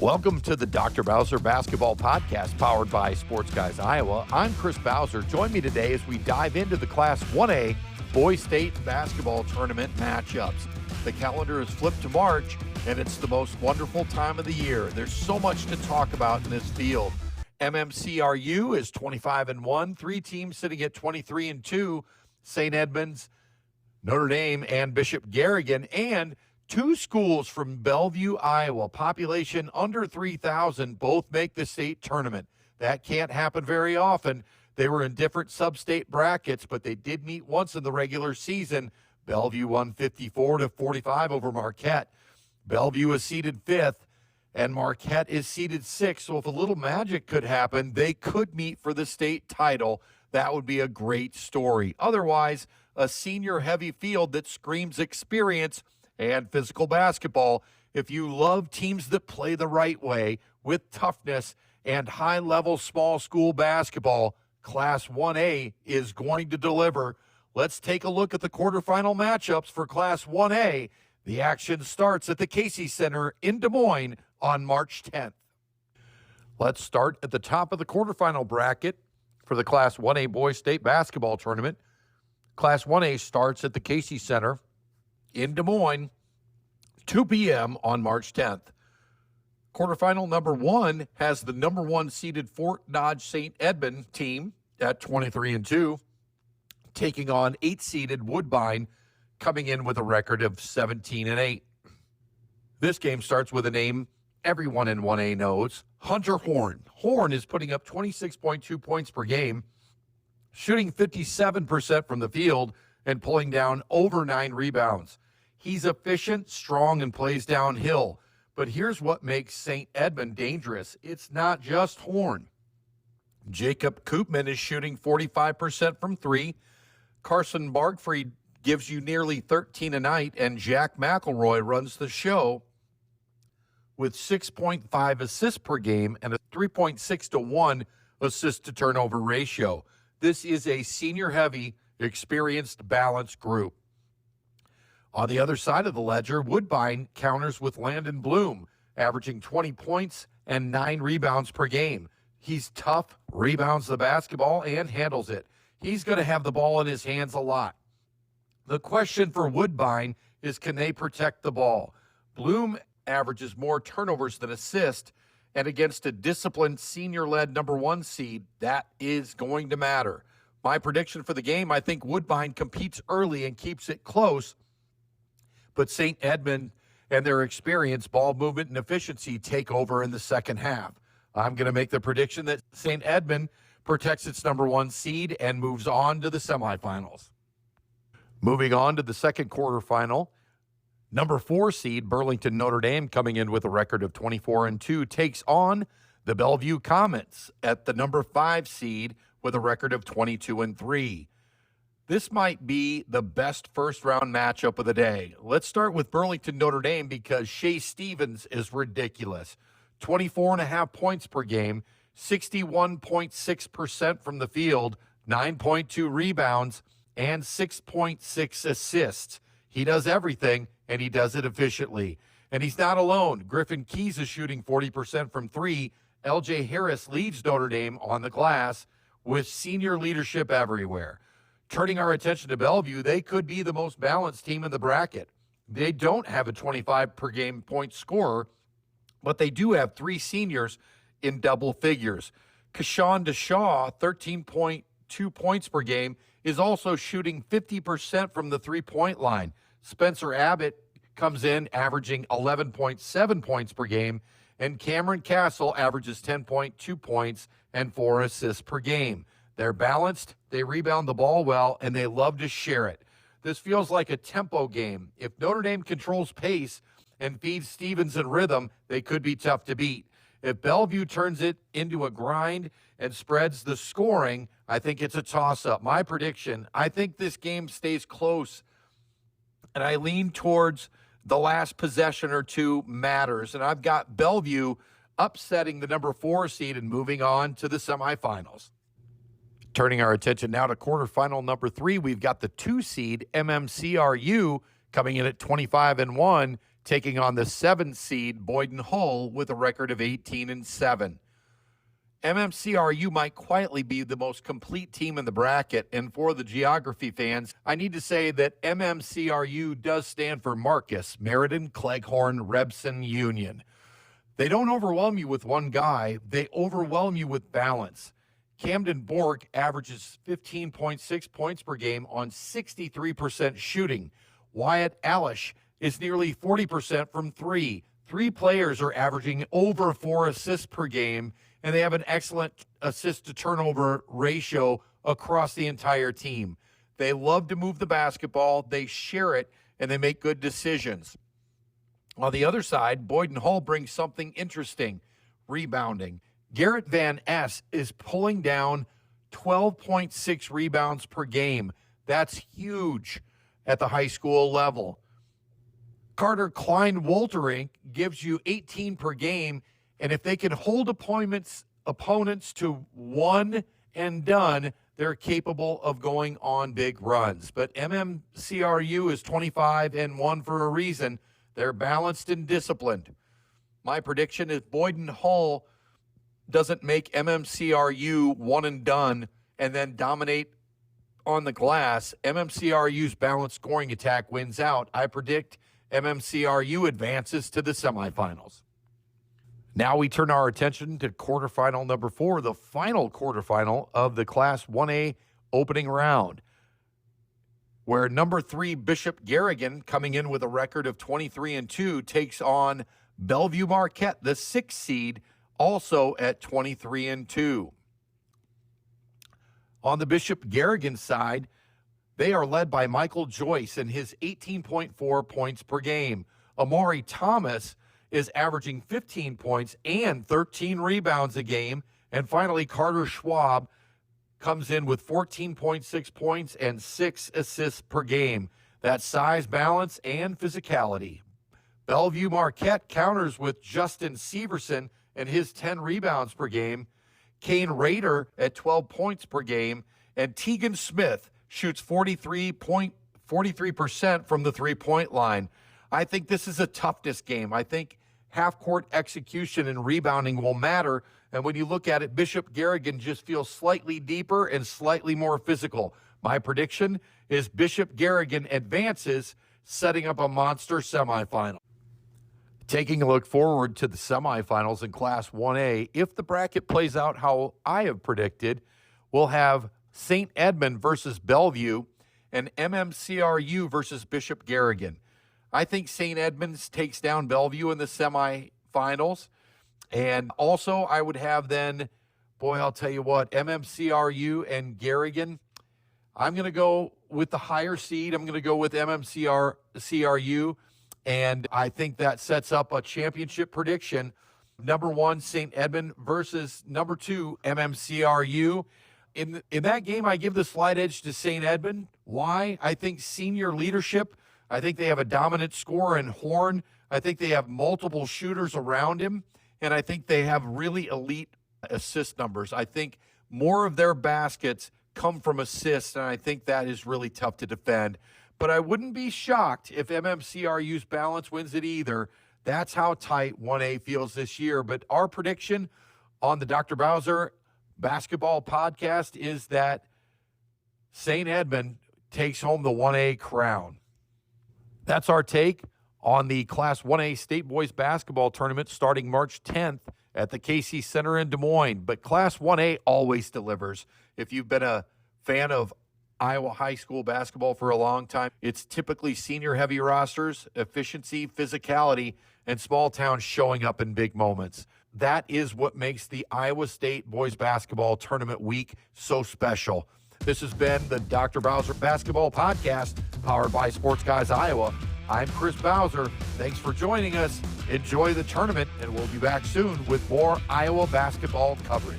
Welcome to the Dr. Bowser Basketball Podcast powered by Sports Guys Iowa. I'm Chris Bowser. Join me today as we dive into the Class 1A Boys State Basketball Tournament matchups. The calendar is flipped to March, and it's the most wonderful time of the year. There's so much to talk about in this field. MMCRU is 25-1, three teams sitting at 23-2, St. Edmunds, Notre Dame, and Bishop Garrigan, and two schools from Bellevue, Iowa, population under 3,000, both make the state tournament. That can't happen very often. They were in different sub-state brackets, but they did meet once in the regular season. Bellevue won 54-45 over Marquette. Bellevue is seeded 5th, and Marquette is seeded 6th. So if a little magic could happen, they could meet for the state title. That would be a great story. Otherwise, a senior-heavy field that screams experience and physical basketball. If you love teams that play the right way with toughness and high-level small school basketball, Class 1A is going to deliver. Let's take a look at the quarterfinal matchups for Class 1A. The action starts at the Casey Center in Des Moines on March 10th. Let's start at the top of the quarterfinal bracket for the Class 1A Boys State Basketball Tournament. Class 1A starts at the Casey Center in Des Moines, 2 p.m. on March 10th. Quarterfinal number 1 has the number 1 seeded Fort Dodge St. Edmund team at 23-2, taking on 8 seeded Woodbine, coming in with a record of 17-8. This game starts with a name everyone in 1A knows, Hunter Horn. Horn is putting up 26.2 points per game, shooting 57% from the field, and pulling down over 9 rebounds. He's efficient, strong, and plays downhill. But here's what makes St. Edmund dangerous. It's not just Horn. Jacob Koopman is shooting 45% from 3. Carson Bargfried gives you nearly 13 a night, and Jack McElroy runs the show with 6.5 assists per game and a 3.6 to 1 assist-to-turnover ratio. This is a senior-heavy, experienced, balanced group. On the other side of the ledger, Woodbine counters with Landon Bloom, averaging 20 points and 9 rebounds per game. He's tough, rebounds the basketball, and handles it. He's going to have the ball in his hands a lot. The question for Woodbine is, can they protect the ball? Bloom averages more turnovers than assists, and against a disciplined, senior-led number 1 seed, that is going to matter. My prediction for the game, I think Woodbine competes early and keeps it close, but St. Edmund and their experience, ball movement, and efficiency take over in the second half. I'm going to make the prediction that St. Edmund protects its number 1 seed and moves on to the semifinals. Moving on to the second quarterfinal, number 4 seed Burlington Notre Dame, coming in with a record of 24-2, takes on the Bellevue Comets at the number 5 seed with a record of 22-3. This might be the best first-round matchup of the day. Let's start with Burlington Notre Dame because Shea Stevens is ridiculous. 24.5 points per game, 61.6% from the field, 9.2 rebounds, and 6.6 assists. He does everything, and he does it efficiently. And he's not alone. Griffin Keys is shooting 40% from 3. L.J. Harris leads Notre Dame on the glass with senior leadership everywhere. Turning our attention to Bellevue, they could be the most balanced team in the bracket. They don't have a 25 per game point scorer, but they do have 3 seniors in double figures. Kashawn DeShaw, 13.2 points per game, is also shooting 50% from the three-point line. Spencer Abbott comes in averaging 11.7 points per game, and Cameron Castle averages 10.2 points and 4 assists per game. They're balanced, they rebound the ball well, and they love to share it. This feels like a tempo game. If Notre Dame controls pace and feeds Stevens in rhythm, they could be tough to beat. If Bellevue turns it into a grind and spreads the scoring, I think it's a toss-up. My prediction, I think this game stays close, and I lean towards the last possession or two matters. And I've got Bellevue upsetting the number 4 seed and moving on to the semifinals. Turning our attention now to quarterfinal number 3, we've got the 2 seed MMCRU coming in at 25-1, taking on the 7th seed Boyden Hull with a record of 18-7. MMCRU might quietly be the most complete team in the bracket, and for the geography fans, I need to say that MMCRU does stand for Marcus, Meriden, Cleghorn, Rebson, Union. They don't overwhelm you with one guy, they overwhelm you with balance. Camden Borg averages 15.6 points per game on 63% shooting. Wyatt Alish is nearly 40% from three. Three players are averaging over 4 assists per game, and they have an excellent assist-to-turnover ratio across the entire team. They love to move the basketball, they share it, and they make good decisions. On the other side, Boyden Hull brings something interesting, rebounding. Garrett Van Ness is pulling down 12.6 rebounds per game. That's huge at the high school level. Carter Klein-Wolterink gives you 18 per game, and if they can hold opponents to one and done, they're capable of going on big runs. But MMCRU is 25-1 for a reason. They're balanced and disciplined. My prediction is Boyden Hull doesn't make MMCRU one and done and then dominate on the glass. MMCRU's balanced scoring attack wins out. I predict MMCRU advances to the semifinals. Now we turn our attention to quarterfinal number 4, the final quarterfinal of the Class 1A opening round, where number 3 Bishop Garrigan, coming in with a record of 23-2, takes on Bellevue Marquette, the 6th seed, also at 23-2. On the Bishop Garrigan side, they are led by Michael Joyce and his 18.4 points per game. Amari Thomas is averaging 15 points and 13 rebounds a game. And finally, Carter Schwab comes in with 14.6 points and 6 assists per game. That's size, balance, and physicality. Bellevue Marquette counters with Justin Severson and his 10 rebounds per game. Kane Rader at 12 points per game. And Tegan Smith shoots 43% from the three-point line. I think this is a toughness game. I think half-court execution and rebounding will matter. And when you look at it, Bishop Garrigan just feels slightly deeper and slightly more physical. My prediction is Bishop Garrigan advances, setting up a monster semifinal. Taking a look forward to the semifinals in Class 1A, if the bracket plays out how I have predicted, we'll have St. Edmund versus Bellevue and MMCRU versus Bishop Garrigan. I think St. Edmunds takes down Bellevue in the semifinals. And also I would have then, boy, I'll tell you what, MMCRU and Garrigan. I'm going to go with the higher seed. I'm going to go with MMCRU. And I think that sets up a championship prediction. Number 1, St. Edmund versus number 2, MMCRU. In that game, I give the slight edge to St. Edmund. Why? I think senior leadership. I think they have a dominant scorer in Horn. I think they have multiple shooters around him. And I think they have really elite assist numbers. I think more of their baskets come from assists, and I think that is really tough to defend. But I wouldn't be shocked if MMCRU's balance wins it either. That's how tight 1A feels this year. But our prediction on the Dr. Bowser Basketball Podcast is that St. Edmund takes home the 1A crown. That's our take on the Class 1A State Boys Basketball Tournament starting March 10th at the KC Center in Des Moines. But Class 1A always delivers. If you've been a fan of Iowa high school basketball for a long time, it's typically senior-heavy rosters, efficiency, physicality, and small towns showing up in big moments. That is what makes the Iowa State Boys Basketball Tournament Week so special. This has been the Dr. Bowser Basketball Podcast, powered by Sports Guys Iowa. I'm Chris Bowser. Thanks for joining us. Enjoy the tournament, and we'll be back soon with more Iowa basketball coverage.